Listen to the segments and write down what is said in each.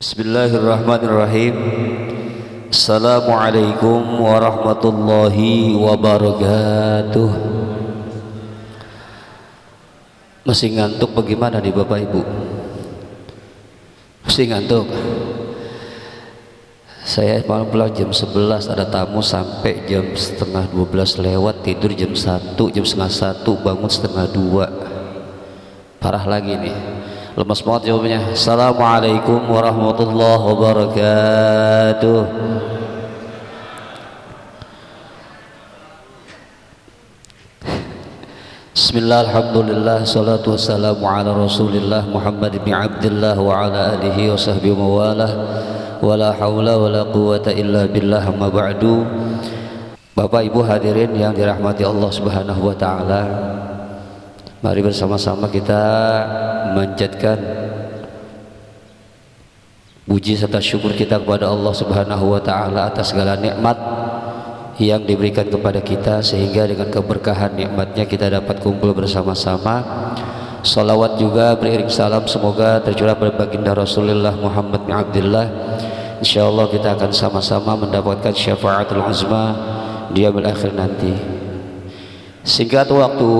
Bismillahirrahmanirrahim. Assalamualaikum warahmatullahi wabarakatuh. Masih ngantuk bagaimana nih Bapak Ibu? Masih ngantuk? Saya malam pulang jam 11, ada tamu sampai jam setengah 12 lewat, tidur jam 1, jam setengah 1, bangun setengah 2. Parah lagi nih, lemas banget jawabnya. Assalamualaikum warahmatullahi wabarakatuh. Bismillah, alhamdulillah, salatu wassalamu ala rasulillah Muhammad bin Abdullah wa ala alihi wa sahbihi wa mawalah, wa la hawla wa la quwata illa billah, amma ba'du. Bapak Ibu hadirin yang dirahmati Allah subhanahu wa ta'ala, mari bersama-sama kita memanjatkan puji serta syukur kita kepada Allah subhanahu wa ta'ala atas segala nikmat yang diberikan kepada kita, sehingga dengan keberkahan nikmatnya kita dapat kumpul bersama-sama. Salawat juga beriring salam semoga tercurah pada baginda Rasulullah Muhammad bin Abdullah. Insyaallah kita akan sama-sama mendapatkan syafaatul uzma di yaumil akhir nanti. Singkat waktu,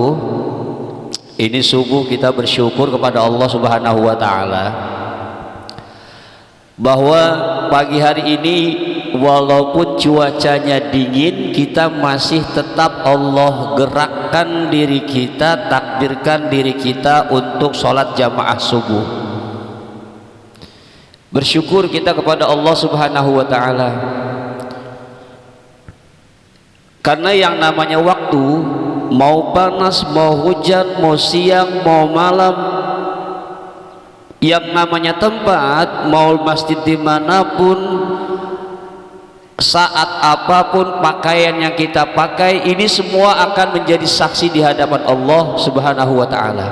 ini subuh kita bersyukur kepada Allah subhanahu wa ta'ala bahwa pagi hari ini walaupun cuacanya dingin, kita masih tetap Allah gerakkan diri kita, takdirkan diri kita untuk sholat jamaah subuh. Bersyukur kita kepada Allah subhanahu wa ta'ala, karena yang namanya waktu, mau panas, mau hujan, mau siang, mau malam, yang namanya tempat, mau masjid dimanapun, saat apapun pakaian yang kita pakai, ini semua akan menjadi saksi di hadapan Allah subhanahu wa ta'ala.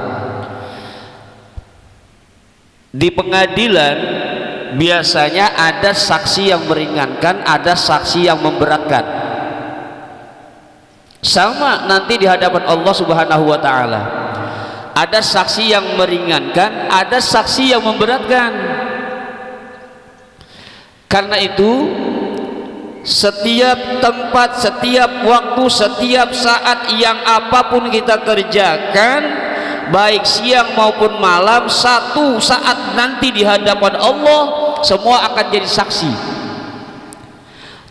Di pengadilan biasanya ada saksi yang meringankan, ada saksi yang memberatkan. Sama nanti di hadapan Allah subhanahu wa ta'ala, ada saksi yang meringankan, ada saksi yang memberatkan. Karena itu setiap tempat, setiap waktu, setiap saat yang apapun kita kerjakan, baik siang maupun malam, satu saat nanti di hadapan Allah semua akan jadi saksi.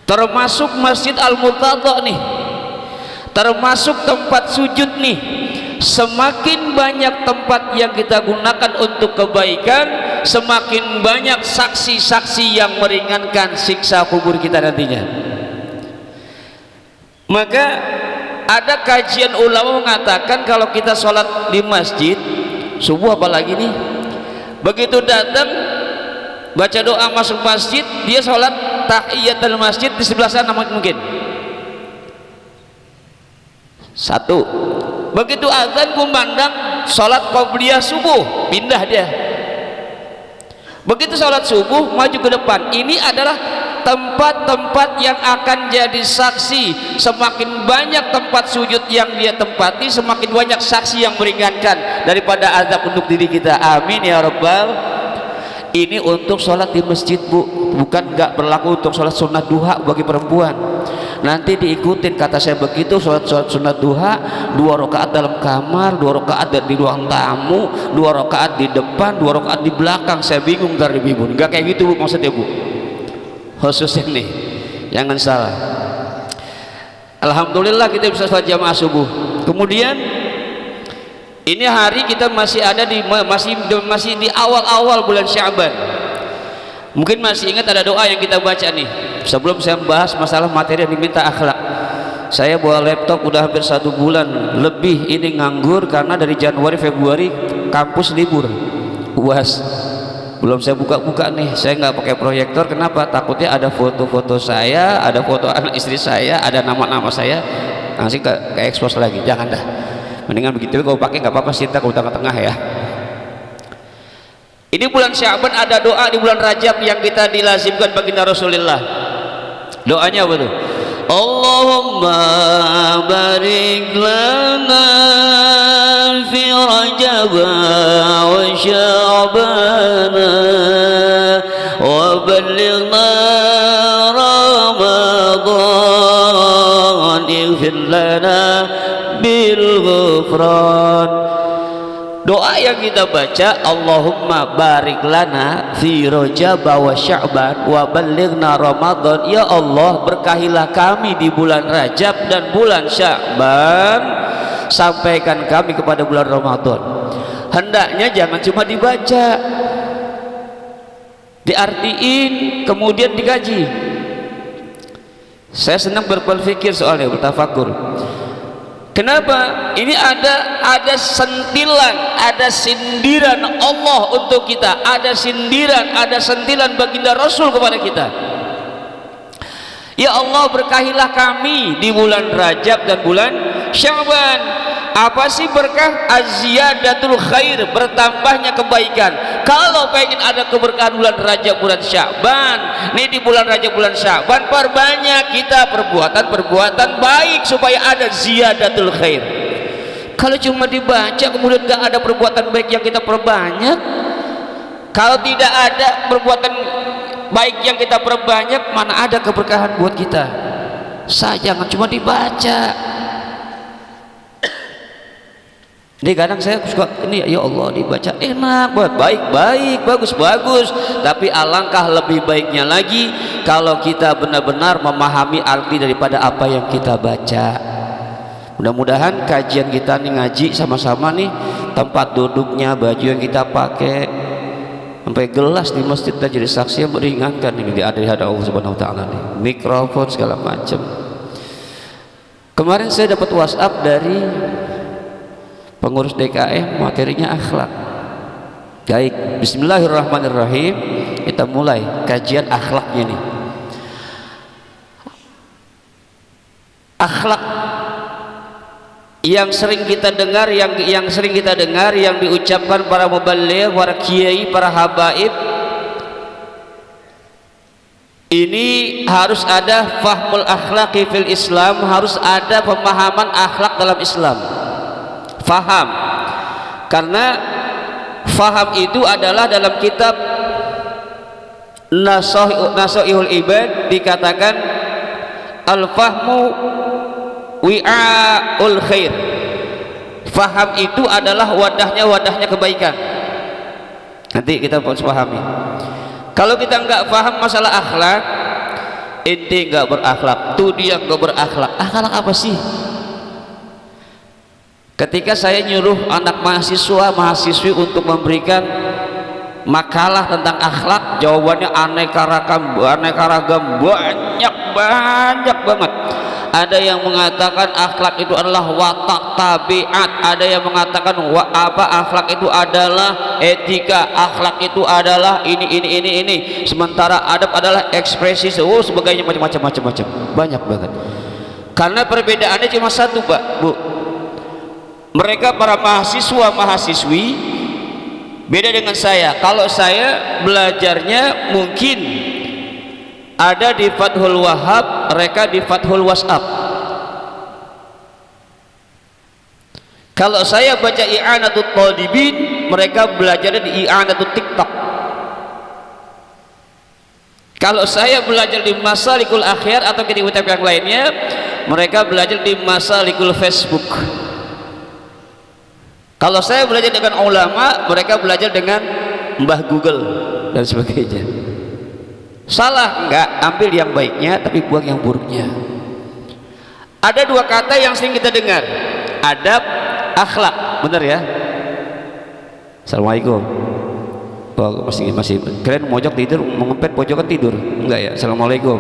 Termasuk Masjid Al-Murtadha nih, termasuk tempat sujud nih. Semakin banyak tempat yang kita gunakan untuk kebaikan, semakin banyak saksi-saksi yang meringankan siksa kubur kita nantinya. Maka ada kajian ulama mengatakan kalau kita sholat di masjid subuh, apalagi nih, begitu datang baca doa masuk masjid, dia sholat tahiyatul masjid di sebelah sana mungkin satu. Begitu azan kumandang, sholat qabliyah subuh, pindah dia. Begitu sholat subuh, maju ke depan. Ini adalah tempat-tempat yang akan jadi saksi. Semakin banyak tempat sujud yang dia tempati, semakin banyak saksi yang meringankan daripada azab untuk diri kita. Amin ya rabbal. Ini untuk sholat di masjid, Bu, bukan nggak berlaku untuk sholat sunat duha bagi perempuan. Nanti diikutin, kata saya begitu, sholat sunat duha 2 rakaat dalam kamar, 2 rakaat di ruang tamu, 2 rakaat di depan, 2 rakaat di belakang. Saya bingung dari ibu, nggak kayak gitu, Bu, maksudnya, Bu, khususnya nih, jangan salah. Alhamdulillah kita bisa sholat jamaah subuh. Kemudian ini hari kita masih ada di masih di awal-awal bulan Sya'ban. Mungkin masih ingat ada doa yang kita baca nih. Sebelum saya membahas masalah materi yang diminta akhlak, saya bawa laptop udah hampir 1 bulan lebih ini nganggur, karena dari Januari Februari kampus libur UAS. Belum saya buka-buka nih, saya nggak pakai proyektor. Kenapa? Takutnya ada foto-foto saya, ada foto anak istri saya, ada nama-nama saya, nanti ke expose lagi. Jangan dah, mendingan begitu kalau pakai nggak apa-apa, cinta ke tengah-tengah ya. Ini bulan Sya'ban ada doa di bulan Rajab yang kita dilazimkan baginda Rasulullah. Doanya apa tuh? Allahumma barik lana fi Rajab wa Sya'ban wa ballighna Ramadan ighfir lana bil ghufran. Doa yang kita baca, Allahumma barik lana fi Rajab wa Sya'ban wa ballighna Ramadan. Ya Allah, berkahilah kami di bulan Rajab dan bulan Sya'ban, sampaikan kami kepada bulan Ramadan. Hendaknya jangan cuma dibaca, diartiin, kemudian dikaji. Saya senang berpikir soalnya, bertafakur. Kenapa? Ini ada sentilan, ada sindiran Allah untuk kita, ada sindiran, ada sentilan baginda Rasul kepada kita. Ya Allah, berkahilah kami di bulan Rajab dan bulan Sya'ban. Apa sih berkah? Az-ziyadatul khair, bertambahnya kebaikan. Kalau pengen ada keberkahan bulan Rajab, bulan Sya'ban, nih di bulan Rajab, bulan Sya'ban, perbanyak kita perbuatan baik supaya ada ziyadatul khair. Kalau cuma dibaca kemudian nggak ada perbuatan baik yang kita perbanyak, kalau tidak ada perbuatan baik yang kita perbanyak, mana ada keberkahan buat kita? Jangan cuma dibaca. Jadi kadang saya suka ini, ya Allah, dibaca enak buat baik, bagus, tapi alangkah lebih baiknya lagi kalau kita benar-benar memahami arti daripada apa yang kita baca. Mudah-mudahan kajian kita nih, ngaji sama-sama nih, tempat duduknya, baju yang kita pakai, sampai gelas di masjid dan jadi saksi yang meringankan ini di hadapan Allah Subhanahu wa taala nih, mikrofon segala macam. Kemarin saya dapat WhatsApp dari pengurus DKM, materinya akhlak. Baik, bismillahirrahmanirrahim, kita mulai kajian akhlaknya nih. Akhlak yang sering kita dengar, yang sering kita dengar, yang diucapkan para muballigh, para kiai, para habaib, ini harus ada fahmul akhlaqi fil Islam, harus ada pemahaman akhlak dalam Islam. Faham, karena faham itu adalah dalam kitab Nasoihul Ibad dikatakan al-fahmu wi'aul khair. Faham itu adalah wadahnya kebaikan. Nanti kita harus pahami. Kalau kita nggak paham masalah akhlak, inti nggak berakhlak, tuh dia nggak berakhlak. Akhlak apa sih? Ketika saya nyuruh anak mahasiswi untuk memberikan makalah tentang akhlak, jawabannya aneka ragam, banyak banget. Ada yang mengatakan akhlak itu adalah watak tabiat, ada yang mengatakan akhlak itu adalah etika, akhlak itu adalah ini. Sementara adab adalah ekspresi, sebagainya, macam-macam, banyak banget. Karena perbedaannya cuma satu, Pak, Bu. Mereka para mahasiswi beda dengan saya. Kalau saya belajarnya mungkin ada di Fathul Wahhab, mereka di Fathul WhatsApp. Kalau saya baca I'anatul Talibin, mereka belajarnya di I'anatul TikTok. Kalau saya belajar di Masalikul Akhyar atau kitab yang lainnya, mereka belajar di Masalikul Facebook. Kalau saya belajar dengan ulama, mereka belajar dengan Mbah Google dan sebagainya. Salah enggak? Ambil yang baiknya tapi buang yang buruknya. Ada dua kata yang sering kita dengar, adab, akhlak, benar ya? Assalamualaikum. Oh, masih keren, mojok tidur, mengempet pojokan tidur, enggak ya? Assalamualaikum.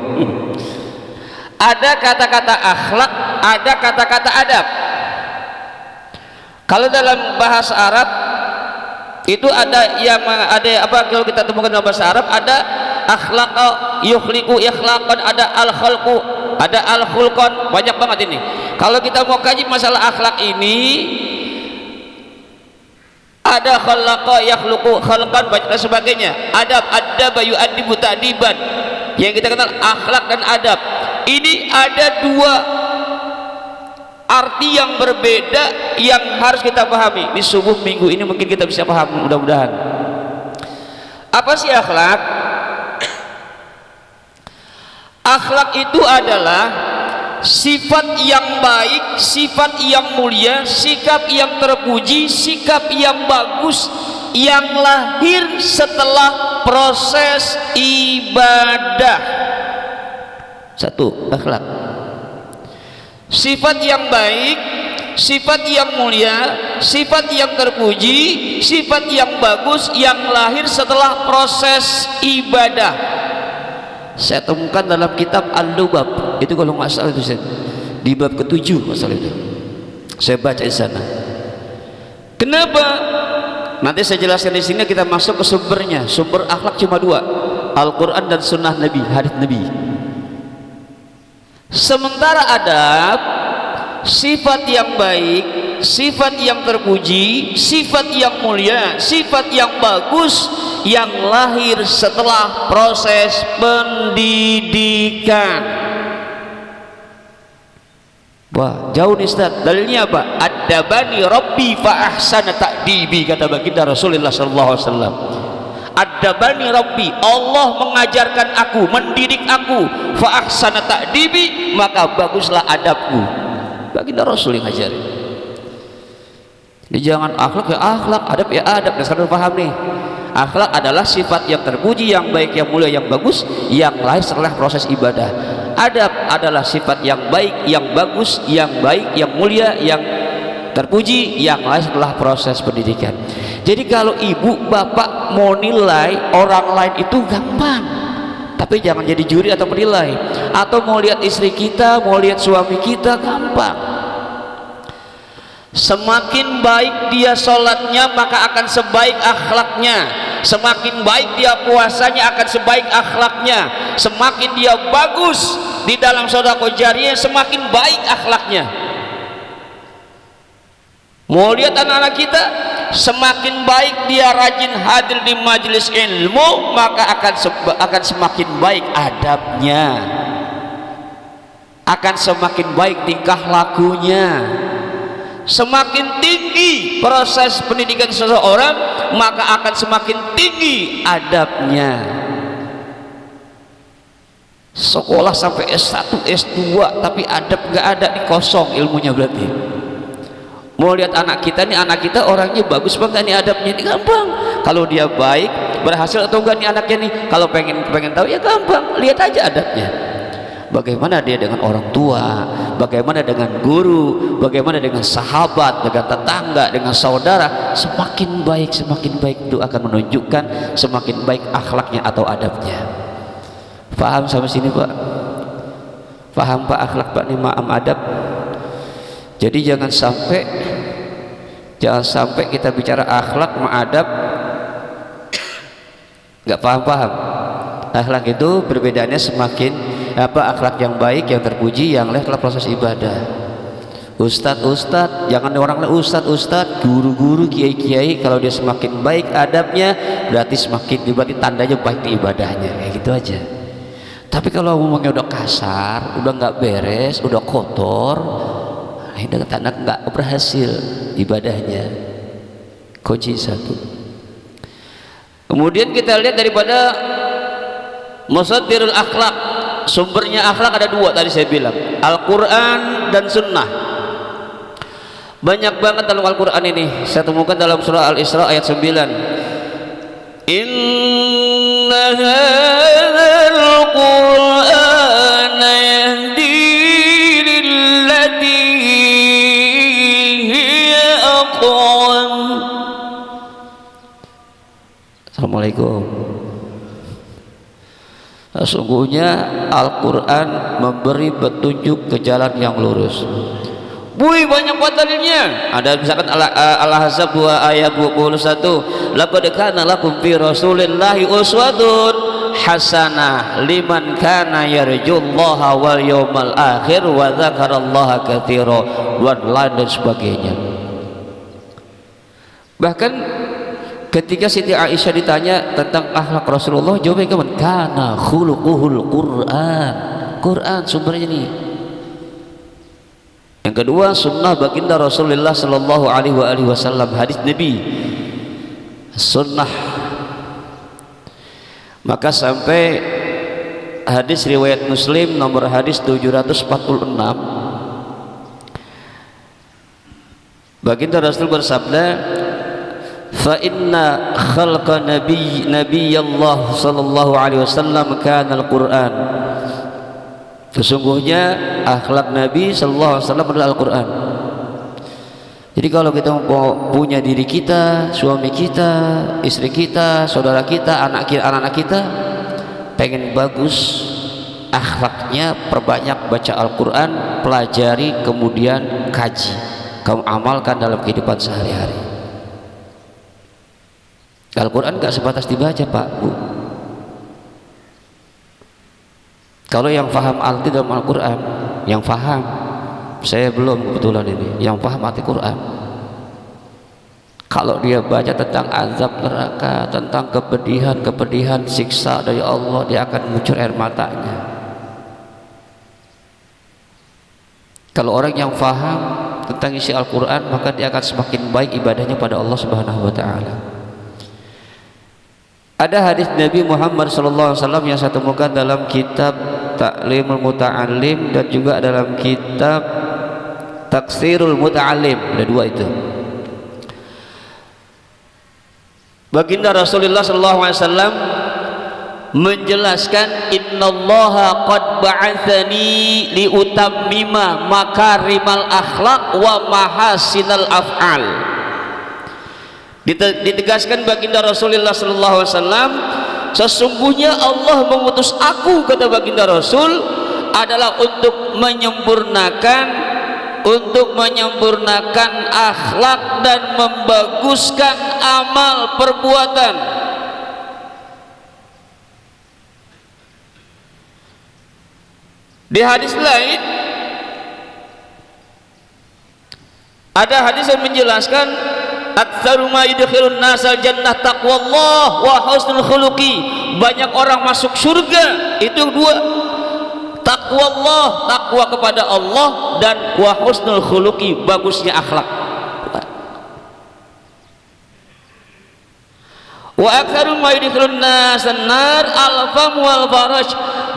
Ada kata-kata akhlak, ada kata-kata adab. Kalau dalam bahasa Arab itu ada apa, kalau kita temukan dalam bahasa Arab ada akhlaq yukhliqu ikhlaqan, ada al-khalqu, ada al-khulqan, banyak banget ini. Kalau kita mau kaji masalah akhlak ini, ada khalaqa yakhluqu khalqan, banyak dan sebagainya. Adab, adaba yu'addibu ta'diban, yang kita kenal akhlak dan adab. Ini ada dua arti yang berbeda yang harus kita pahami. Di subuh minggu ini mungkin kita bisa paham, mudah-mudahan. Apa sih akhlak? Akhlak itu adalah sifat yang baik, sifat yang mulia, sikap yang terpuji, sikap yang bagus yang lahir setelah proses ibadah. Satu, akhlak. Sifat yang baik, sifat yang mulia, sifat yang terpuji, sifat yang bagus yang lahir setelah proses ibadah. Saya temukan dalam kitab Al-Lubab, itu kalau nggak salah itu di bab ke-7 masalah itu. Saya baca di sana. Kenapa? Nanti saya jelaskan di sini, kita masuk ke sumbernya. Sumber akhlak cuma dua, Al-Quran dan Sunnah Nabi, hadis Nabi. Sementara adab, sifat yang baik, sifat yang terpuji, sifat yang mulia, sifat yang bagus yang lahir setelah proses pendidikan. Wah, jauh nih Ustaz. Dalilnya apa? Adabani Rabbi fa ahsana ta'dibi, kata baginda Rasulullah sallallahu alaihi wasallam. Adabani Rabbi, Allah mengajarkan aku, mendidik aku, fa ahsana ta'dibi, maka baguslah adabku. Baginda Rasul yang ngajarin. Jadi jangan akhlak ya akhlak, adab ya adab. Nah, sekarang paham nih. Akhlak adalah sifat yang terpuji, yang baik, yang mulia, yang bagus yang lahir setelah proses ibadah. Adab adalah sifat yang baik, yang bagus, yang baik, yang mulia, yang terpuji yang lahir setelah proses pendidikan. Jadi kalau ibu bapak mau nilai orang lain itu gampang, tapi jangan jadi juri atau penilai. Atau mau lihat istri kita, mau lihat suami kita, gampang. Semakin baik dia sholatnya, maka akan sebaik akhlaknya. Semakin baik dia puasanya, akan sebaik akhlaknya. Semakin dia bagus di dalam sedekah jariyah, semakin baik akhlaknya. Mau lihat anak-anak kita, semakin baik dia rajin hadir di majelis ilmu, maka akan semakin baik adabnya, akan semakin baik tingkah lakunya. Semakin tinggi proses pendidikan seseorang, maka akan semakin tinggi adabnya. Sekolah sampai S1, S2 tapi adab nggak ada, ini kosong ilmunya berarti. Mau lihat anak kita nih, anak kita orangnya bagus banget nih, adabnya ini gampang. Kalau dia baik, berhasil atau enggak nih anaknya nih, kalau pengen tahu ya gampang, lihat aja adabnya. Bagaimana dia dengan orang tua, bagaimana dengan guru, bagaimana dengan sahabat, dengan tetangga, dengan saudara. Semakin baik itu akan menunjukkan semakin baik akhlaknya atau adabnya. Paham sampai sini Pak? Paham Pak akhlak Pak, nih ma'am adab. Jadi jangan sampai kita bicara akhlak ma'adab nggak paham. Akhlak itu perbedaannya semakin akhlak yang baik, yang terpuji, yang lahir setelah proses ibadah. Ustadz, jangan orang lain ustadz, guru-guru, kiai-kiai, kalau dia semakin baik adabnya, berarti tandanya baik di ibadahnya, kayak gitu aja. Tapi kalau ngomongnya udah kasar, udah nggak beres, udah kotor, itu tanda nggak berhasil ibadahnya. Kunci satu. Kemudian kita lihat daripada musaddirul akhlak, sumbernya akhlak ada dua tadi saya bilang, Al-Quran dan Sunnah. Banyak banget dalam Al-Quran ini, saya temukan dalam surah Al-Isra ayat 9. Inna hadzal Qur'ana yahdi lillati hiya aqwam. Assalamualaikum. Sesungguhnya Al-Quran memberi petunjuk ke jalan yang lurus. Banyak buat dalilnya. Ada misalkan Al-Ahzab ayat 21, laqad kana lakum fi rasulillahi uswatun hasanah liman kana yarjullaha wal yawmal akhir wa dzakarallaha katsira, dan sebagainya. Bahkan ketika Siti Aisyah ditanya tentang akhlak Rasulullah, jawabnya kapan? Kana khuluquhul Quran. Quran sumbernya nih. Yang kedua, sunnah baginda Rasulullah sallallahu alaihi wasallam, hadis Nabi. Sunnah. Maka sampai hadis riwayat Muslim nomor hadis 746, baginda Rasul bersabda, fa inna khalqa nabiyallah sallallahu alaihi wasallam kana al-Qur'an, sesungguhnya akhlak Nabi sallallahu alaihi wasallam adalah Al-Qur'an. Jadi kalau kita mau punya diri kita, suami kita, istri kita, saudara kita, anak-anak kita pengen bagus akhlaknya, perbanyak baca Al-Quran, pelajari, kemudian kaji, kamu amalkan dalam kehidupan sehari-hari. Al-Quran gak sebatas dibaca Pak Bu. Kalau yang faham arti dalam Al-Quran, yang faham, saya belum kebetulan ini, yang paham arti Quran, kalau dia baca tentang azab neraka, tentang kepedihan siksa dari Allah, dia akan mengucur air matanya. Kalau orang yang faham tentang isi Al-Quran, maka dia akan semakin baik ibadahnya pada Allah Subhanahu wa Ta'ala. Ada hadis Nabi Muhammad SAW yang saya temukan dalam kitab Ta'limul Muta'alim dan juga dalam kitab Taksirul Muta'alim, ada dua itu. Baginda Rasulullah SAW menjelaskan, innallaha qad ba'atsani liutammima makarimal akhlaq wa mahasinal af'al. Ditegaskan baginda Rasulullah SAW, sesungguhnya Allah mengutus aku, kata baginda Rasul, adalah untuk menyempurnakan akhlak dan membaguskan amal perbuatan. Di hadis lain ada hadis yang menjelaskan, aktsaru ma yudkhilun nasal jannah taqwallah wa husnul khuluqi. Banyak orang masuk surga itu dua, taqwallah, takwa kepada Allah, dan wa husnul khuluqi, bagusnya akhlak. Wa aktsaru ma yudkhilun nasan nar al-fam wal faraj.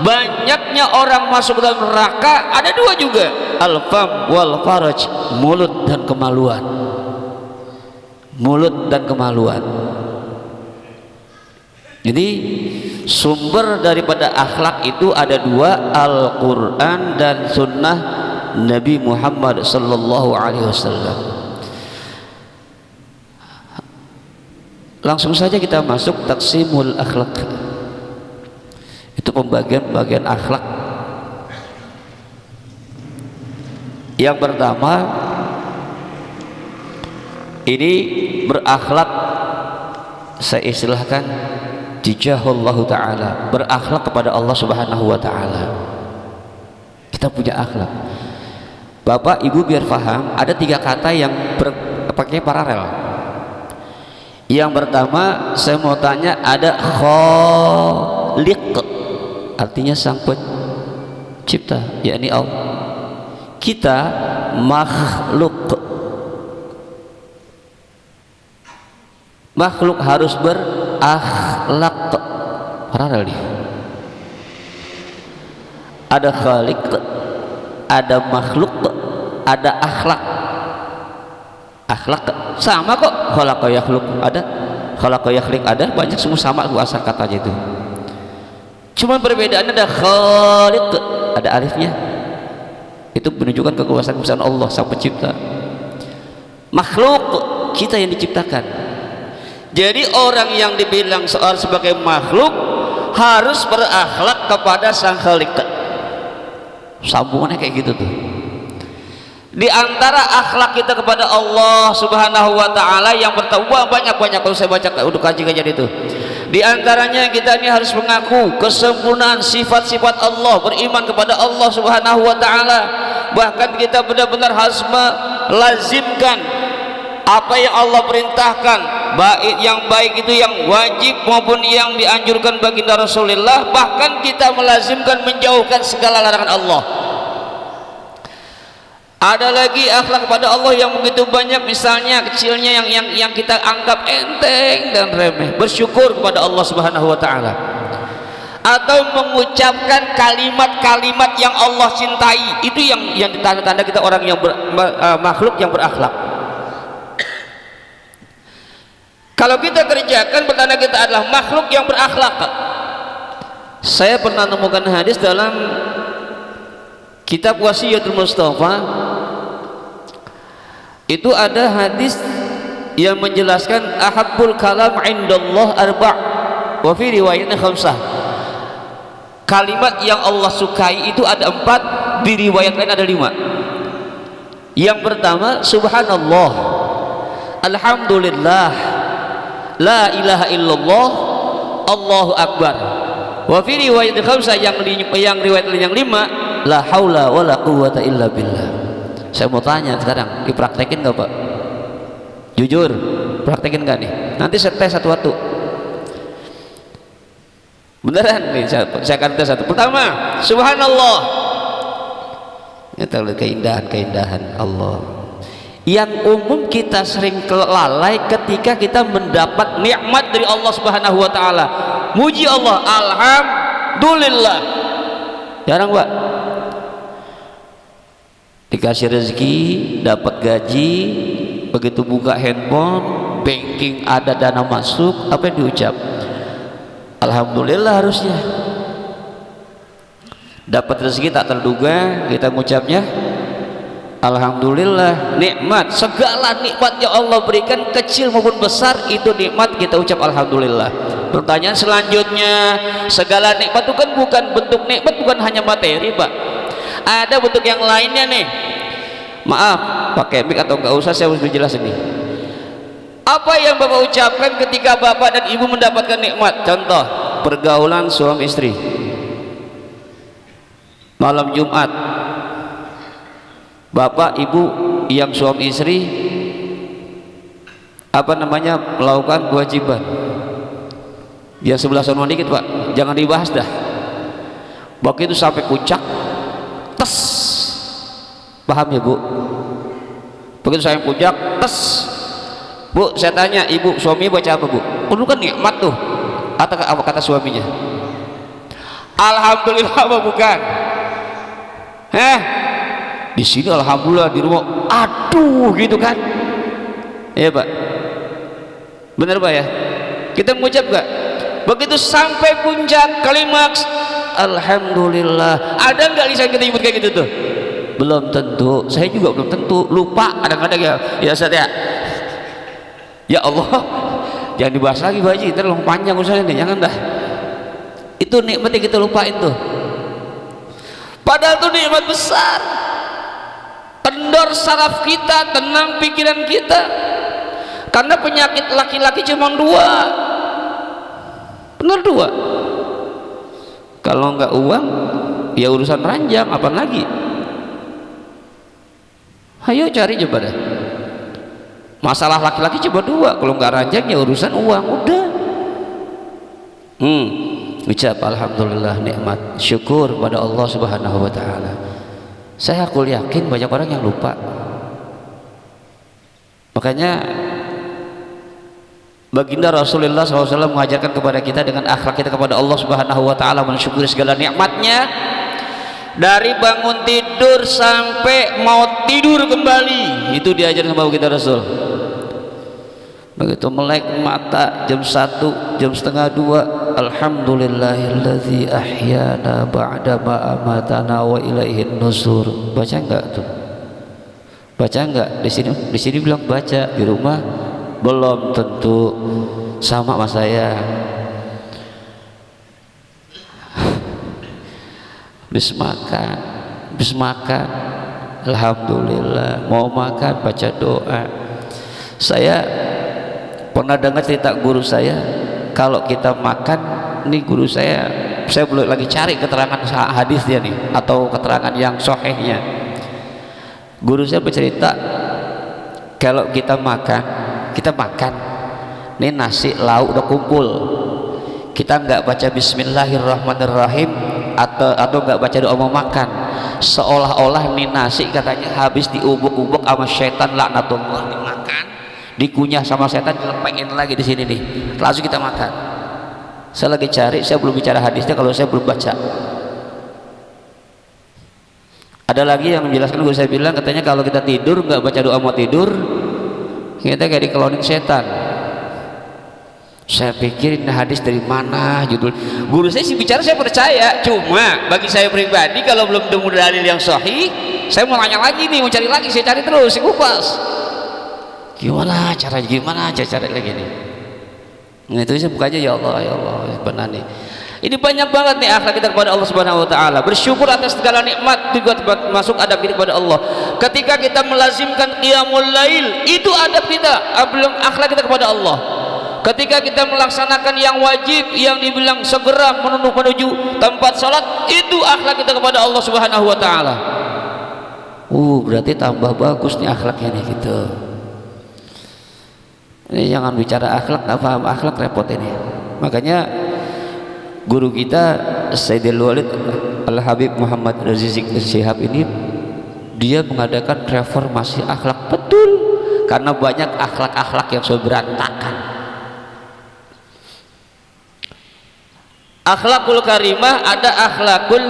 Banyaknya orang masuk dalam neraka ada dua juga, al-fam wal faraj, mulut dan kemaluan. Mulut dan kemaluan. Jadi sumber daripada akhlak itu ada dua, Al-Quran dan sunnah Nabi Muhammad sallallahu alaihi wasallam. Langsung saja kita masuk taksimul akhlak. Itu pembagian akhlak. Yang pertama, ini berakhlak, saya istilahkan tijahullah ta'ala, berakhlak kepada Allah Subhanahu wa ta'ala. Kita punya akhlak. Bapak Ibu biar paham, ada tiga kata yang pakai paralel. Yang pertama saya mau tanya, ada khaliq, artinya sang pencipta, yakni Allah. Kita makhluk. Makhluk harus berakhlak, paralel dia. Ada khaliq, ada makhluk, ada akhlak. Akhlak sama kok, khalaqa yakhluq ada, khalaqa yakhliq ada, banyak semua sama asal katanya itu. Cuman perbedaannya ada khaliq, ada alifnya. Itu menunjukkan kekuasaan Allah sang pencipta. Makhluk, kita yang diciptakan. Jadi orang yang dibilang seorang sebagai makhluk harus berakhlak kepada sang khaliq. Sambungannya kayak gitu tuh. Di antara akhlak kita kepada Allah Subhanahu wa ta'ala yang pertama banyak kalau saya baca untuk kajian itu. Di antaranya kita ini harus mengaku kesempurnaan sifat-sifat Allah, beriman kepada Allah Subhanahu wa ta'ala. Bahkan kita benar-benar harus melazimkan apa yang Allah perintahkan, baik yang baik itu yang wajib maupun yang dianjurkan baginda Rasulullah. Bahkan kita melazimkan menjauhkan segala larangan Allah. Ada lagi akhlak kepada Allah yang begitu banyak, misalnya kecilnya yang kita anggap enteng dan remeh, bersyukur kepada Allah Subhanahu wa ta'ala. atau mengucapkan kalimat-kalimat yang Allah cintai. Itu yang tanda-tanda kita orang yang makhluk yang berakhlak. Kalau kita kerjakan, pertanda kita adalah makhluk yang berakhlak. Saya pernah menemukan hadis dalam kitab Wasiyatul Mustafa, itu ada hadis yang menjelaskan ahabbul kalam indallah arba' wa fi riwayatnya khamsah. Kalimat yang Allah sukai itu ada 4, di riwayat lain ada 5. Yang pertama subhanallah, alhamdulillah, la ilaha illallah, Allahu akbar. Wa fi riwayat khamsah, yang riwayat lain yang 5, la haula wala quwwata illa billah. Saya mau tanya sekarang, dipraktekin nggak Pak? Jujur, praktekin nggak nih? Nanti saya tes satu-satu. Beneran nih, saya akan tes satu. Pertama, subhanallah. Kita lihat keindahan Allah. Yang umum kita sering lalai ketika kita mendapat nikmat dari Allah Subhanahu wa taala. Muji Allah, alhamdulillah. Jarang, Pak. Dikasih rezeki, dapat gaji, begitu buka handphone, banking ada dana masuk, apa yang diucap? Alhamdulillah harusnya. Dapat rezeki tak terduga, kita mengucapnya alhamdulillah. Nikmat, segala nikmat yang Allah berikan, kecil maupun besar, itu nikmat, kita ucap alhamdulillah. Pertanyaan selanjutnya, segala nikmat itu kan bukan bentuk nikmat, bukan hanya materi Pak, ada bentuk yang lainnya nih. Maaf, pakai mic atau enggak usah, saya harus berjelas ini. Apa yang Bapak ucapkan ketika Bapak dan Ibu mendapatkan nikmat? Contoh, pergaulan suami istri malam Jumat, Bapak Ibu yang suami istri melakukan kewajiban. Yang sebelah sono dikit Pak, jangan dibahas dah. Begitu sampai puncak, tes, paham ya Bu? Begitu sampai puncak, tes, Bu, saya tanya Ibu, suami baca apa Bu? Itu kan nikmat tuh. Apa kata suaminya? Alhamdulillah apa bukan? Di sini alhamdulillah, di rumah aduh gitu kan? Iya Pak, bener Pak ya? Kita mengucap gak? Begitu sampai puncak klimaks, alhamdulillah. Ada nggak lisan kita nyebut kayak gitu tuh? Belum tentu, saya juga belum tentu, lupa kadang-kadang ya. Ya Ustaz ya, ya Allah, jangan dibahas lagi Pak Haji, terlalu panjang urusannya nih, jangan dah. Itu nikmatnya kita lupain tuh, padahal itu nikmat besar. Kendor saraf kita, tenang pikiran kita. Karena penyakit laki-laki cuma 2, benar 2. Kalau nggak uang ya urusan ranjang, apa lagi? Ayo cari coba deh. Masalah laki-laki cuma 2, kalau nggak ranjang ya urusan uang, udah. Ucap alhamdulillah, nikmat, syukur pada Allah Subhanahu wa taala. Saya yakin banyak orang yang lupa. Makanya baginda Rasulullah SAW mengajarkan kepada kita dengan akhlak kita kepada Allah Subhanahu wa taala, mensyukuri segala nikmatnya, dari bangun tidur sampai mau tidur kembali, itu diajarkan sama baginda Rasul. Begitu melek mata jam 1, jam setengah 2, alhamdulillahilladzi ahyana ba'da ma amatana wa ilaihin nusur. Baca enggak tuh? Baca enggak? Di sini bilang baca, di rumah belum tentu. Sama sama saya. Habis makan, alhamdulillah. Mau makan baca doa. Saya pernah dengar cerita guru saya, kalau kita makan, nih guru saya belum lagi cari keterangan hadis dia nih, atau keterangan yang sahihnya. Guru saya bercerita, kalau kita makan, nih nasi lauk udah kumpul, kita nggak baca bismillahirrahmanirrahim atau nggak baca doa mau makan, seolah-olah nih nasi katanya habis diubuk-ubuk sama syaitan laknatullah, dimakan, dikunyah sama setan, dilepengin lagi di sini nih, langsung kita makan. Saya lagi cari, saya belum bicara hadisnya kalau saya belum baca. Ada lagi yang menjelaskan, guru saya bilang katanya kalau kita tidur nggak baca doa mau tidur, kita kayak dikelonin setan. Saya pikir ini hadis dari mana judul. Guru saya sih bicara saya percaya, cuma bagi saya pribadi kalau belum temu dalil yang sahih, saya mau nanya lagi nih, mau cari lagi, saya cari terus, saya kupas. Gimana cara lagi nih? Nah itu saya buka aja, ya Allah benar nih. Ini banyak banget nih akhlak kita kepada Allah Subhanahu wa taala. Bersyukur atas segala nikmat juga termasuk adab kita kepada Allah. Ketika kita melazimkan qiyamul lail, itu adab kita, akhlak kita kepada Allah. Ketika kita melaksanakan yang wajib, yang dibilang segera menuju tempat salat, itu akhlak kita kepada Allah Subhanahu wa taala. Berarti tambah bagus nih akhlaknya nih gitu. Ini jangan bicara akhlak, nggak paham akhlak repot ini. Makanya guru kita Sayyidul Walid Al-Habib Muhammad Rizik Syihab ini dia mengadakan reformasi akhlak, betul, karena banyak akhlak-akhlak yang sudah berantakan. Akhlakul karimah, ada akhlakul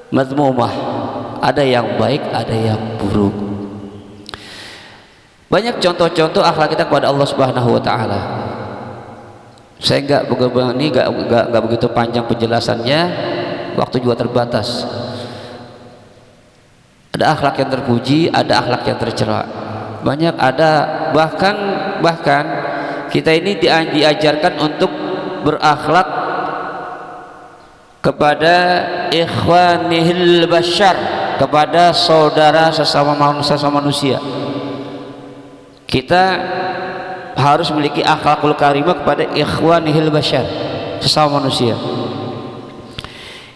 mazmumah, ada yang baik, ada yang buruk. Banyak contoh-contoh akhlak kita kepada Allah Subhanahu wa taala. Saya nggak begitu panjang penjelasannya, waktu juga terbatas. Ada akhlak yang terpuji, ada akhlak yang tercela. Banyak, ada bahkan kita ini diajarkan untuk berakhlak kepada ikhwanihil bashar, kepada saudara sesama manusia. Kita harus memiliki akhlakul karimah kepada ikhwanihil bashar, sesama manusia.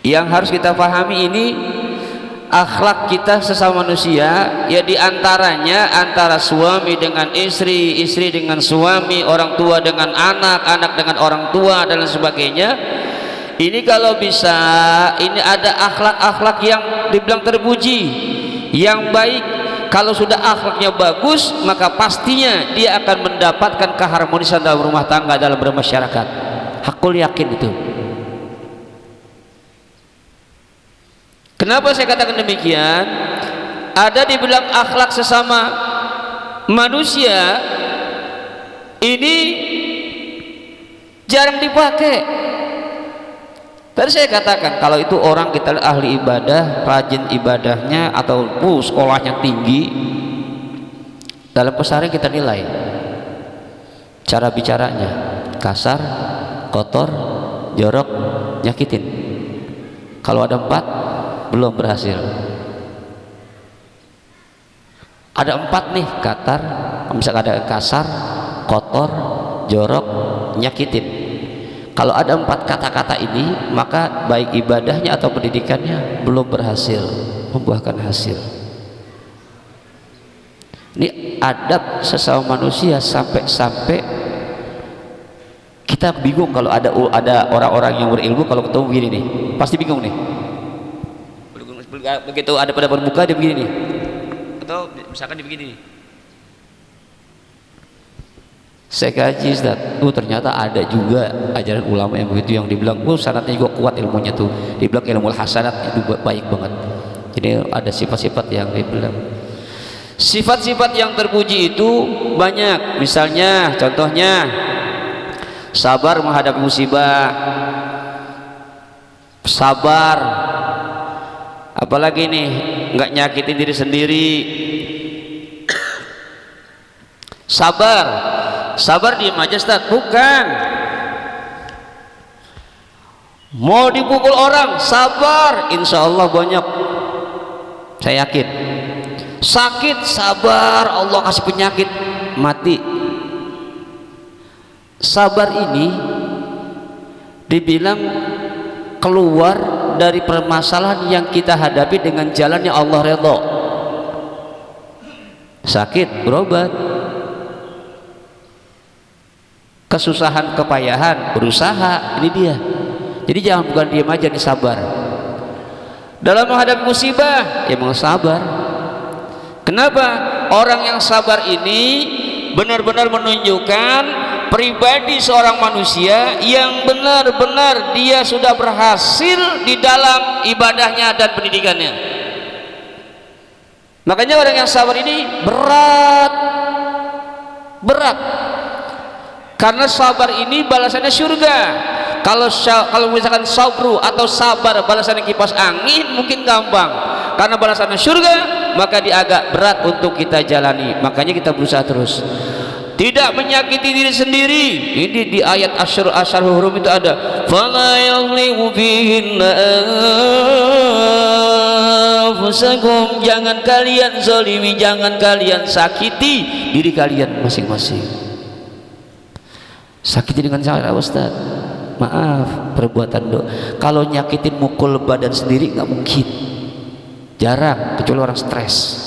Yang harus kita pahami ini, akhlak kita sesama manusia ya diantaranya antara suami dengan istri, istri dengan suami, orang tua dengan anak, anak dengan orang tua dan lain sebagainya. Ini kalau bisa, ini ada akhlak-akhlak yang dibilang terpuji, yang baik. Kalau sudah akhlaknya bagus, maka pastinya dia akan mendapatkan keharmonisan dalam rumah tangga, dalam bermasyarakat. Hakul yakin itu. Kenapa saya katakan demikian? Ada dibilang akhlak sesama manusia ini jarang dipakai. Tadi saya katakan kalau itu orang kita ahli ibadah, rajin ibadahnya, atau sekolahnya tinggi, dalam pesantren kita nilai cara bicaranya kasar, kotor, jorok, nyakitin. Kalau ada 4 belum berhasil. Ada 4 nih, katar, misalkan ada kasar, kotor, jorok, nyakitin. Kalau ada 4 kata-kata ini, maka baik ibadahnya atau pendidikannya belum berhasil membuahkan hasil. Ini adab sesama manusia, sampai kita bingung kalau ada orang-orang yang berilmu kalau ketemu begini nih, pasti bingung nih. Begitu ada pada bermuka dia begini nih, atau misalkan dia begini nih. Saya kaji, Ustaz, ternyata ada juga ajaran ulama yang begitu, yang dibilang syaratnya juga kuat ilmunya tuh, dibilang ilmu hasanat itu baik banget. Jadi ada sifat-sifat yang dibilang, sifat-sifat yang terpuji itu banyak. Misalnya contohnya sabar menghadapi musibah, sabar, apalagi nih, nggak nyakitin diri sendiri, sabar diem aja, Ustaz, bukan mau dipukul orang, sabar, insya Allah banyak, saya yakin. Sakit, sabar, Allah kasih penyakit, mati. Sabar ini dibilang keluar dari permasalahan yang kita hadapi dengan jalan yang Allah redha. Sakit, berobat. Kesusahan, kepayahan, berusaha, ini dia. Jadi jangan bukan diam aja, nih sabar. Dalam menghadapi musibah, ya mau sabar. Kenapa? Orang yang sabar ini benar-benar menunjukkan pribadi seorang manusia yang benar-benar dia sudah berhasil di dalam ibadahnya dan pendidikannya. Makanya orang yang sabar ini berat, karena sabar ini balasannya surga. Kalau misalkan sabru atau sabar balasannya kipas angin mungkin gampang, karena balasannya surga maka dia agak berat untuk kita jalani. Makanya kita berusaha terus tidak menyakiti diri sendiri. Ini di ayat Asyar Hurum itu ada, fala yadhlimu fihinna anfusakum, jangan kalian zalimi, jangan kalian sakiti diri kalian masing-masing. Sakiti dengan cara Ustaz, maaf, perbuatan kalau nyakitin mukul badan sendiri nggak mungkin, jarang, kecuali orang stres.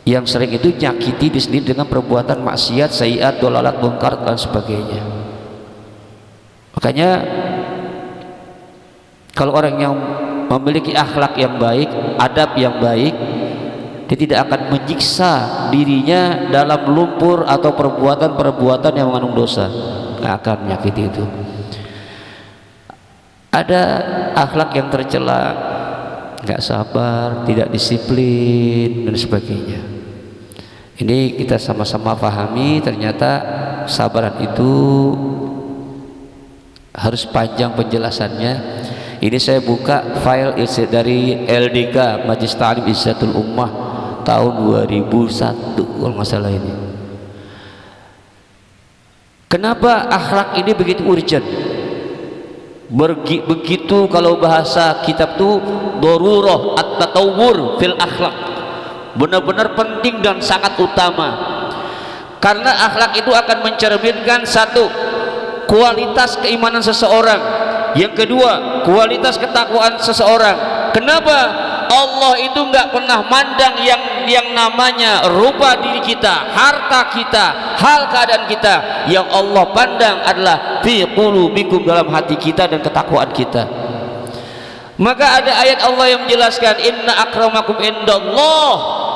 Yang sering itu nyakiti di sendiri dengan perbuatan maksiat, sayiat, dolalat, mungkar dan sebagainya. Makanya kalau orang yang memiliki akhlak yang baik, adab yang baik, dia tidak akan menyiksa dirinya dalam lumpur atau perbuatan-perbuatan yang mengandung dosa. Nggak akan menyakiti itu. Ada akhlak yang tercela, nggak sabar, tidak disiplin dan sebagainya. Ini kita sama-sama pahami, ternyata sabaran itu harus panjang penjelasannya. Ini saya buka file dari LDK Majelis Ta'lim Izzatul Ummah tahun 2001 kalau nggak salah ini. Kenapa akhlak ini begitu urgent? Begitu kalau bahasa kitab tuh darurah at-tatawwur fil akhlak, benar-benar penting dan sangat utama, karena akhlak itu akan mencerminkan satu, kualitas keimanan seseorang, yang kedua kualitas ketakwaan seseorang. Kenapa? Allah itu nggak pernah mandang yang namanya rupa diri kita, harta kita, hal keadaan kita. Yang Allah pandang adalah fi qulubikum, dalam hati kita dan ketakwaan kita. Maka ada ayat Allah yang menjelaskan, inna akramakum indallah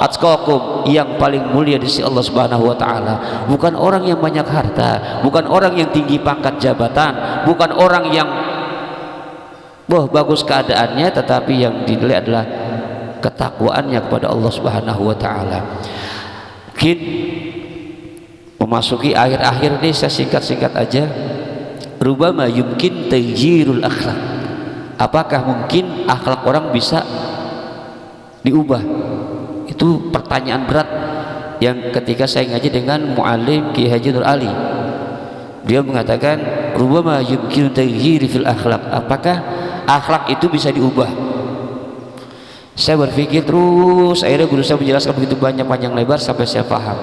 atqakum, yang paling mulia di sisi Allah Subhanahu wa taala bukan orang yang banyak harta, bukan orang yang tinggi pangkat jabatan, bukan orang yang bagus keadaannya, tetapi yang dinilai adalah ketakwaannya kepada Allah Subhanahu wa taala. Mungkin memasuki akhir-akhir ini saya singkat-singkat aja. Rubama yumkin taghyirul akhlak. Apakah mungkin akhlak orang bisa diubah? Itu pertanyaan berat yang ketika saya ngaji dengan muallim Ki Haji Nur Ali, dia mengatakan rubama yumkin taghyir fil akhlak. Apakah akhlak itu bisa diubah? Saya berpikir terus, akhirnya berusaha menjelaskan begitu banyak panjang lebar sampai saya paham.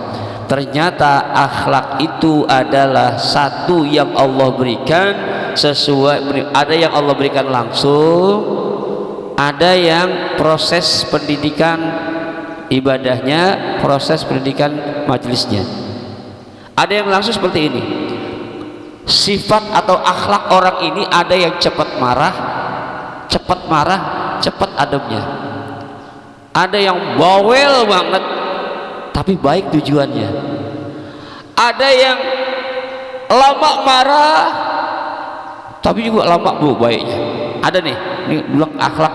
Ternyata akhlak itu adalah satu yang Allah berikan sesuai, ada yang Allah berikan langsung, ada yang proses pendidikan ibadahnya, proses pendidikan majelisnya. Ada yang langsung seperti ini. Sifat atau akhlak orang ini ada yang cepat marah, cepat adabnya. Ada yang bawel banget tapi baik tujuannya. Ada yang lama marah tapi juga lama baiknya. Ada nih, ini bilang akhlak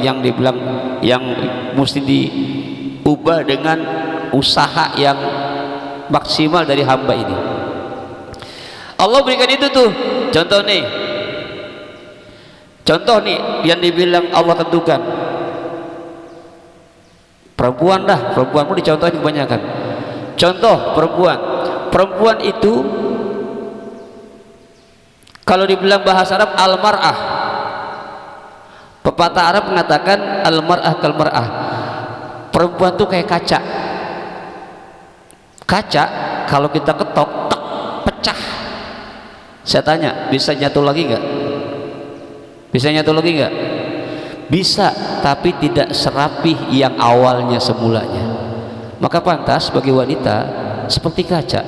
yang dibilang yang mesti diubah dengan usaha yang maksimal dari hamba ini. Allah berikan itu tuh. Contoh nih yang dibilang Allah tentukan. Perempuanmu dicontohin kebanyakan. Contoh perempuan itu kalau dibilang bahasa Arab al-mar'ah, pepatah Arab mengatakan al-mar'ah kal-mar'ah. Perempuan tuh kayak kaca kalau kita ketok tek, pecah. Saya tanya, bisa nyatu lagi nggak? Bisa, tapi tidak serapih yang awalnya semulanya. Maka pantas bagi wanita seperti kaca,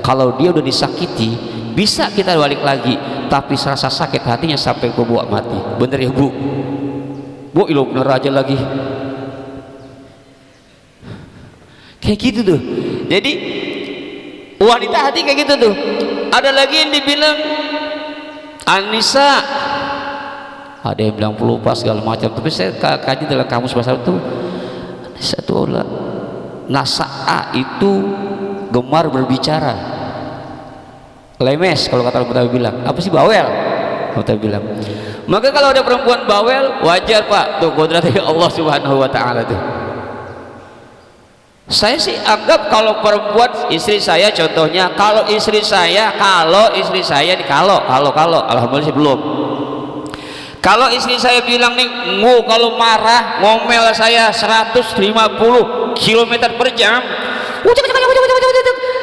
kalau dia udah disakiti bisa kita balik lagi, tapi rasa sakit hatinya sampai bawa mati. Bener ya bu? Ilo bener aja lagi kayak gitu tuh. Jadi Wanita hati kayak gitu tuh. Ada lagi yang dibilang Anissa, ada yang bilang pelupa segala macam, tapi saya kaji dalam kamus bahasa Arab tuh Anissa itu nasa'a itu gemar berbicara, lemes kalau kata orang bilang, apa sih, bawel kita bilang. Maka kalau ada perempuan bawel wajar Pak, tuh kodratnya Allah Subhanahu wa taala tuh. Saya sih anggap kalau perempuan, istri saya contohnya, kalau istri saya alhamdulillah belum. Kalau istri saya bilang nih, kalau marah ngomel saya 150 km per jam,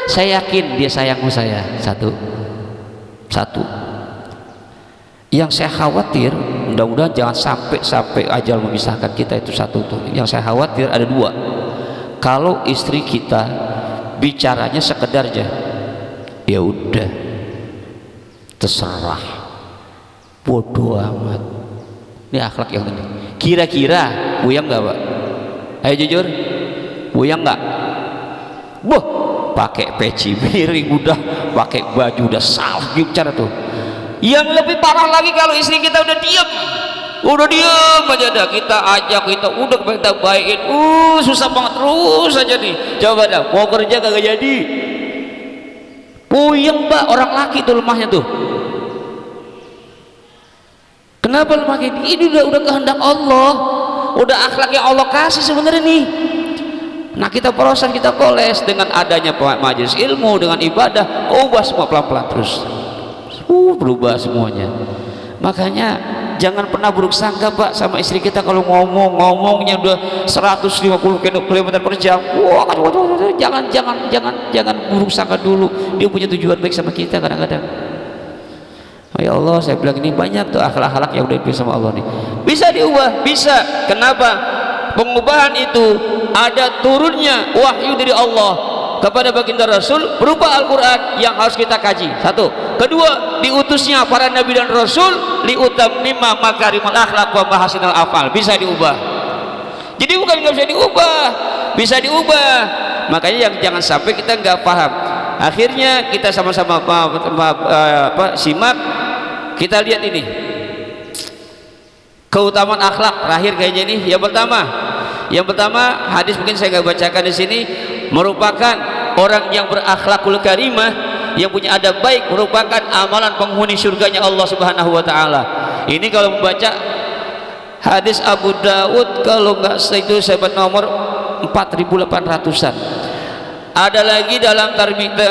saya yakin dia sayang sama saya. Satu yang saya khawatir, mudah-mudahan jangan sampai ajal memisahkan kita, itu satu tuh. Yang saya khawatir ada dua. Kalau istri kita bicaranya sekedar aja, ya udah terserah, bodoh amat. Ini akhlak yang ini. Kira-kira buyang nggak Pak? Ayo jujur, buyang nggak? Boh, pakai peci miring udah, pakai baju udah salah bicara tuh. Yang lebih parah lagi kalau istri kita udah diam aja dah, kita ajak, kita udah kita baikin, susah banget terus aja nih. Coba dah, mau kerja kagak jadi, puyeng Mbak. Orang laki tuh lemahnya tuh. Kenapa lemah kayak ini? Udah kehendak Allah, udah akhlak yang Allah kasih sebenarnya nih. Nah kita proses, kita koles dengan adanya majelis ilmu, dengan ibadah, ubah semua pelan-pelan terus, berubah semuanya. Makanya jangan pernah buruk sangka Pak sama istri kita. Kalau ngomongnya udah 150 km per jam, jangan buruk sangka dulu. Dia punya tujuan baik sama kita kadang-kadang. Ya Allah, saya bilang ini banyak tuh akhlak-akhlak yang udah dipilih sama Allah nih. Bisa diubah, bisa. Kenapa? Pengubahan itu ada turunnya wahyu dari Allah kepada baginda Rasul berupa Al-Quran yang harus kita kaji. Satu. Kedua, diutusnya para nabi dan rasul liutammima makarimal akhlaq wa mahasinal afal. Bisa diubah. Jadi bukan nggak bisa diubah, bisa diubah. Makanya yang jangan sampai kita nggak paham. Akhirnya kita sama-sama simak, kita lihat ini keutamaan akhlak terakhir kayaknya ini. Yang pertama hadis mungkin saya nggak bacakan di sini, merupakan orang yang berakhlakul karimah, yang punya adab baik, merupakan amalan penghuni surganya Allah Subhanahu wa taala. Ini kalau membaca hadis Abu Dawud, kalau nggak itu saya nomor 4800-an. Ada lagi dalam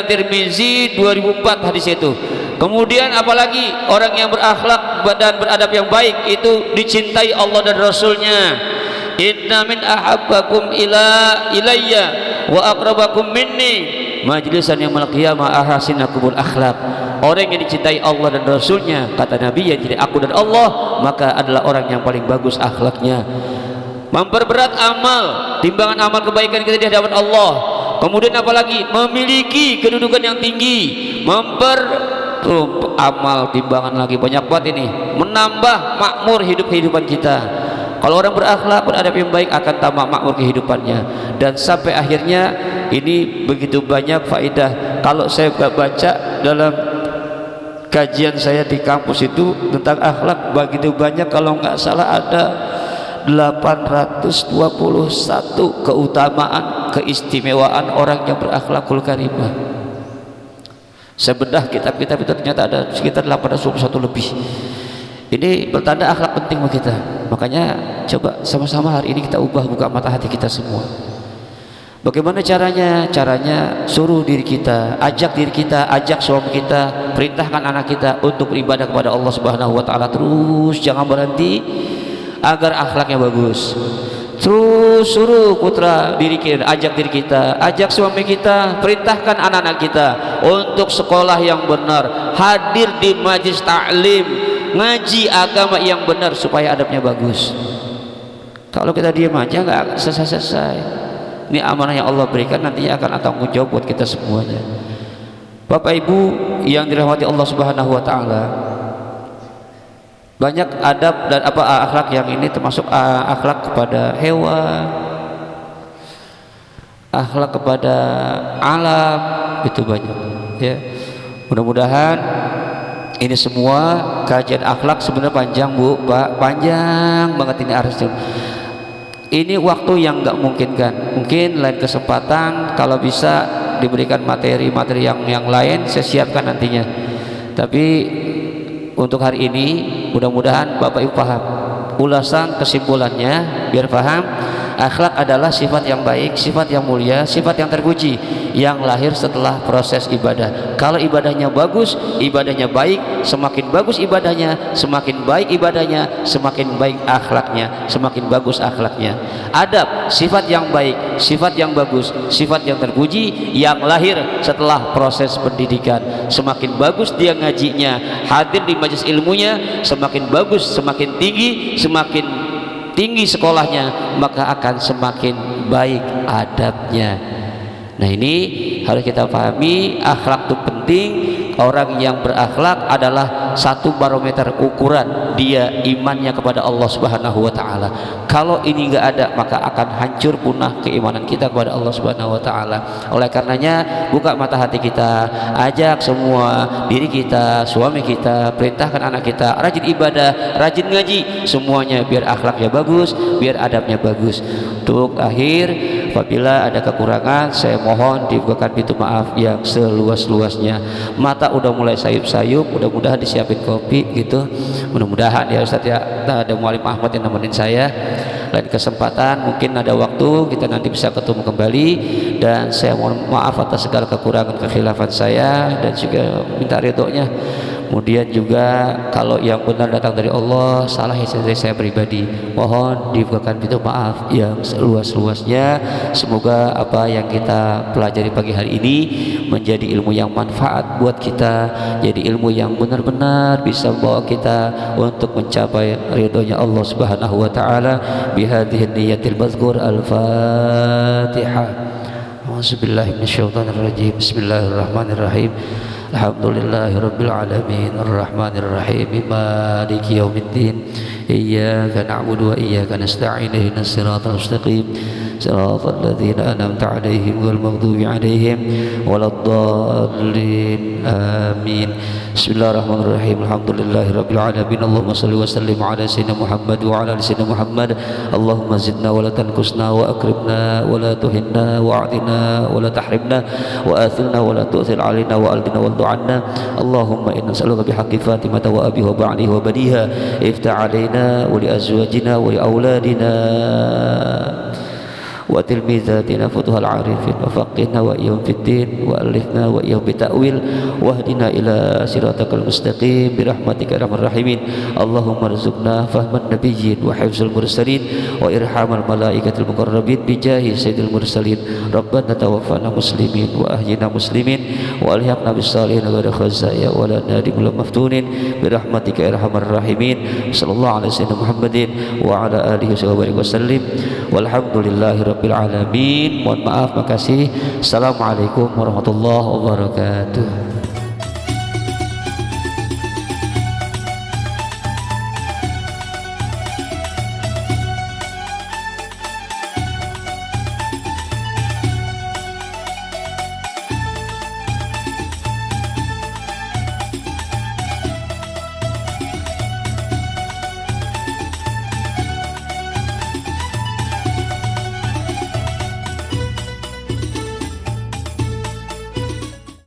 Tirmizi 2004 hadis itu. Kemudian apalagi orang yang berakhlak dan beradab yang baik itu dicintai Allah dan Rasulnya. Inna min ahabbakum ilayya wa aqrabakum minni majlisan yaumil qiyamah ahsinakumul akhlaq. Orang yang dicintai Allah dan Rasulnya, kata Nabi, yang jadi aku dan Allah, maka adalah orang yang paling bagus akhlaknya. Memperberat amal, timbangan amal kebaikan kita di hadapan Allah. Kemudian apalagi memiliki kedudukan yang tinggi, amal timbangan lagi banyak banget ini, menambah makmur kehidupan kita. Kalau orang berakhlak, beradab yang baik, akan tambah makmur kehidupannya. Dan sampai akhirnya ini begitu banyak faedah. Kalau saya baca dalam kajian saya di kampus itu tentang akhlak, begitu banyak, kalau nggak salah ada 821 keutamaan, keistimewaan orang yang berakhlakul karimah. Sebedah kitab-kitab itu ternyata ada sekitar 821 lebih. Ini bertanda akhlak penting bagi kita. Makanya coba sama-sama hari ini kita ubah, buka mata hati kita semua. Bagaimana caranya? Caranya suruh diri kita, ajak diri kita, ajak suami kita, perintahkan anak kita untuk beribadah kepada Allah Subhanahu wa taala terus, jangan berhenti, agar akhlaknya bagus. Terus suruh putra diri kita, ajak diri kita, ajak suami kita, perintahkan anak-anak kita untuk sekolah yang benar, hadir di majlis ta'lim, ngaji agama yang benar supaya adabnya bagus. Kalau kita diam aja nggak selesai-selesai. Ini amanah yang Allah berikan, nantinya akan tanggung jawab buat kita semuanya. Bapak Ibu yang dirahmati Allah Subhanahu wa taala, banyak adab dan akhlak yang ini termasuk akhlak kepada hewan, akhlak kepada alam, itu banyak ya. Mudah-mudahan ini semua kajian akhlak sebenarnya panjang Bu, Pak, panjang banget ini harusnya. Ini waktu yang nggak mungkin kan, mungkin lain kesempatan kalau bisa diberikan materi-materi yang lain saya siapkan nantinya. Tapi untuk hari ini mudah-mudahan Bapak Ibu paham ulasan kesimpulannya, biar paham akhlak adalah sifat yang baik, sifat yang mulia, sifat yang terpuji yang lahir setelah proses ibadah. Kalau ibadahnya bagus, ibadahnya baik, semakin bagus ibadahnya, semakin baik ibadahnya, semakin baik akhlaknya, semakin bagus akhlaknya. Adab, sifat yang baik, sifat yang bagus, sifat yang terpuji yang lahir setelah proses pendidikan. Semakin bagus dia ngajinya, hadir di majelis ilmunya, semakin bagus, semakin tinggi, semakin tinggi sekolahnya, maka akan semakin baik adabnya. Nah, ini harus kita pahami, akhlak itu penting. Orang yang berakhlak adalah satu barometer ukuran dia imannya kepada Allah Subhanahu wa taala. Kalau ini enggak ada, maka akan hancur punah keimanan kita kepada Allah Subhanahu wa taala. Oleh karenanya, buka mata hati kita, ajak semua diri kita, suami kita, perintahkan anak kita rajin ibadah, rajin ngaji, semuanya biar akhlaknya bagus, biar adabnya bagus. Untuk akhir, apabila ada kekurangan, saya mohon dibukakan pintu maaf yang seluas-luasnya. Mata udah mulai sayup-sayup, mudah-mudahan disiapin kopi gitu, mudah-mudahan ya Ustaz ya. Ada Mualim Ahmad yang nemenin saya. Lain kesempatan mungkin ada waktu kita nanti bisa ketemu kembali, dan saya mohon maaf atas segala kekurangan kekhilafan saya dan juga minta ridhonya. Kemudian juga kalau yang benar datang dari Allah, salah dari saya pribadi, mohon dibukakan pintu maaf yang seluas-luasnya. Semoga apa yang kita pelajari pagi hari ini menjadi ilmu yang manfaat buat kita, jadi ilmu yang benar-benar bisa membawa kita untuk mencapai ridhonya Allah Subhanahu wa taala. Bihadhihi niyatil mazkur. Al-Fatihah. A'udzubillahi minasyaitonirrajim. Bismillahirrahmanirrahim. Alhamdulillahi rabbil alamin, arrahmanir rahim, maliki yaumiddin, iyyaka na'budu wa iyyaka nasta'in, ihdinas siratal mustaqim, siratal ladzina an'amta 'alaihim ghairil maghdubi 'alaihim waladdallin. Amin. Bismillahirrahmanirrahim. Alhamdulillahi rabbil alamin. Allahumma shalli wa sallim ala sayyidina Muhammad wa ala ali sayyidina Muhammad. Allahumma zidna wa la tanqusna wa akrimna wa la tuhinna wa a'tina wa la tahrimna wa athilna wa la tu'thir alaina wa aldina wa du'anna. Allahumma inna nas'aluka bihaqqi Fatimah wa abiha wa ba'lihi wa baniha iftah alaina wa li azwajina wa li auladina wa tilmizatina futuhal arifin wa faqihna wa iyahum fid din wa alifna wa iyahum bita'wil wahdina ila siratakal mustaqim birahmatika arhamar rahimin. Allahumma rizukna fahman nabiyyin wa hifzul mursalin wa irhamal malaikatil muqarrabin bijahi sayyidil mursalin. Rabbana tawaffana muslimin wa ahyina muslimin wa alhiqna bis salihin ghairu khazaya wa la nadimul maftunin birahmatika arhamar rahimin. Sallallahu alaihi wasallam Muhammadin wa ala alihi wa sallim. Walhamdulillahi rabbil alamin. Mohon maaf, makasih. Assalamualaikum warahmatullahi wabarakatuh.